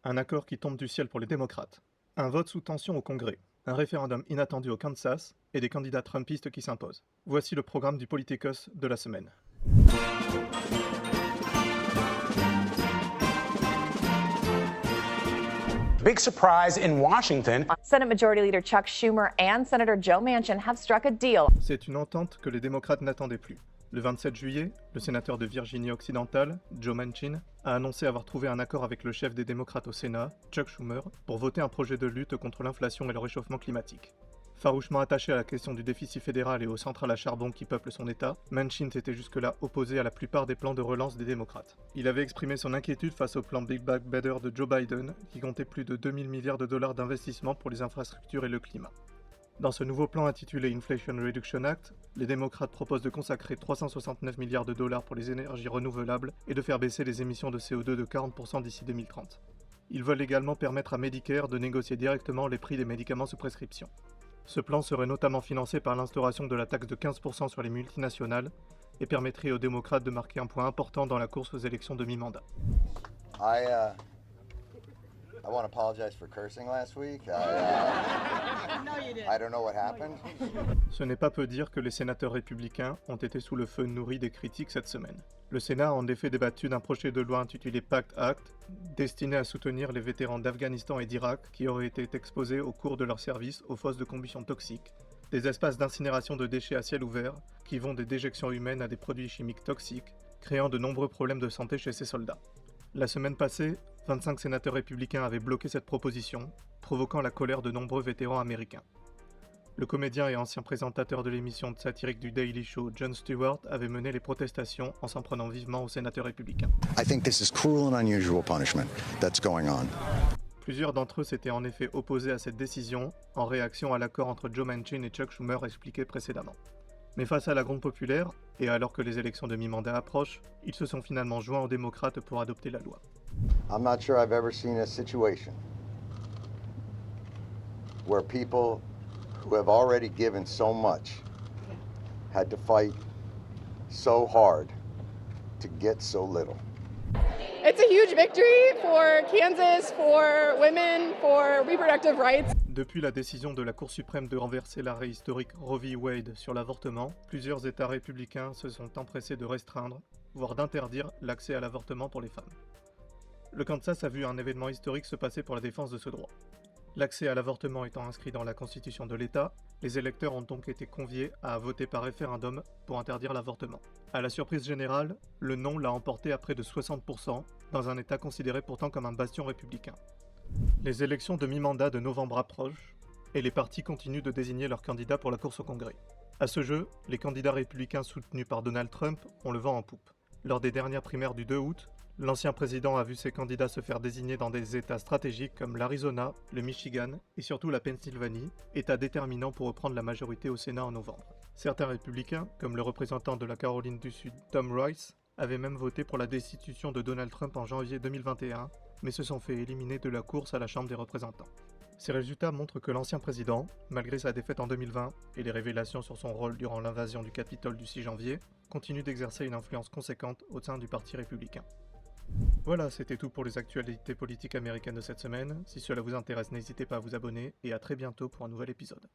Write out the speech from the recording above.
Un accord qui tombe du ciel pour les démocrates. Un vote sous tension au Congrès. Un référendum inattendu au Kansas et des candidats trumpistes qui s'imposent. Voici le programme du Politicos de la semaine. Big surprise in Washington. Senate Majority Leader Chuck Schumer and Senator Joe Manchin have struck a deal. C'est une entente que les démocrates n'attendaient plus. Le 27 juillet, le sénateur de Virginie-Occidentale, Joe Manchin, a annoncé avoir trouvé un accord avec le chef des démocrates au Sénat, Chuck Schumer, pour voter un projet de lutte contre l'inflation et le réchauffement climatique. Farouchement attaché à la question du déficit fédéral et aux centrales à charbon qui peuplent son État, Manchin s'était jusque-là opposé à la plupart des plans de relance des démocrates. Il avait exprimé son inquiétude face au plan Big Back Better de Joe Biden, qui comptait plus de 2000 milliards de dollars d'investissement pour les infrastructures et le climat. Dans ce nouveau plan intitulé Inflation Reduction Act, les démocrates proposent de consacrer 369 milliards de dollars pour les énergies renouvelables et de faire baisser les émissions de CO2 de 40% d'ici 2030. Ils veulent également permettre à Medicare de négocier directement les prix des médicaments sous prescription. Ce plan serait notamment financé par l'instauration de la taxe de 15% sur les multinationales et permettrait aux démocrates de marquer un point important dans la course aux élections de mi-mandat. I want to apologize for cursing last week. I don't know what happened. Ce n'est pas peu dire que les sénateurs républicains ont été sous le feu nourri des critiques cette semaine. Le Sénat a en effet débattu d'un projet de loi intitulé PACT Act, destiné à soutenir les vétérans d'Afghanistan et d'Irak qui auraient été exposés au cours de leur service aux fosses de combustion toxiques, des espaces d'incinération de déchets à ciel ouvert qui vont des déjections humaines à des produits chimiques toxiques, créant de nombreux problèmes de santé chez ces soldats. La semaine passée, 25 sénateurs républicains avaient bloqué cette proposition, provoquant la colère de nombreux vétérans américains. Le comédien et ancien présentateur de l'émission satirique du Daily Show, Jon Stewart, avait mené les protestations en s'en prenant vivement aux sénateurs républicains. I think this is cruel and unusual punishment that's going on. Plusieurs d'entre eux s'étaient en effet opposés à cette décision en réaction à l'accord entre Joe Manchin et Chuck Schumer expliqué précédemment. Mais face à la gronde populaire, et alors que les élections de mi-mandat approchent, ils se sont finalement joints aux démocrates pour adopter la loi. I'm not sure I've ever seen a situation where people who have already given so much had to fight so hard to get so little. It's a huge victory for Kansas, for women, for reproductive rights. Depuis la décision de la Cour suprême de renverser l'arrêt historique Roe v. Wade sur l'avortement, plusieurs États républicains se sont empressés de restreindre, voire d'interdire l'accès à l'avortement pour les femmes. Le Kansas a vu un événement historique se passer pour la défense de ce droit. L'accès à l'avortement étant inscrit dans la constitution de l'État, les électeurs ont donc été conviés à voter par référendum pour interdire l'avortement. À la surprise générale, le non l'a emporté à près de 60%, dans un État considéré pourtant comme un bastion républicain. Les élections de mi-mandat de novembre approchent, et les partis continuent de désigner leurs candidats pour la course au Congrès. À ce jeu, les candidats républicains soutenus par Donald Trump ont le vent en poupe. Lors des dernières primaires du 2 août, l'ancien président a vu ses candidats se faire désigner dans des États stratégiques comme l'Arizona, le Michigan et surtout la Pennsylvanie, État déterminant pour reprendre la majorité au Sénat en novembre. Certains républicains, comme le représentant de la Caroline du Sud Tom Rice, avaient même voté pour la destitution de Donald Trump en janvier 2021, mais se sont fait éliminer de la course à la Chambre des représentants. Ces résultats montrent que l'ancien président, malgré sa défaite en 2020 et les révélations sur son rôle durant l'invasion du Capitole du 6 janvier, continue d'exercer une influence conséquente au sein du Parti républicain. Voilà, c'était tout pour les actualités politiques américaines de cette semaine. Si cela vous intéresse, n'hésitez pas à vous abonner et à très bientôt pour un nouvel épisode.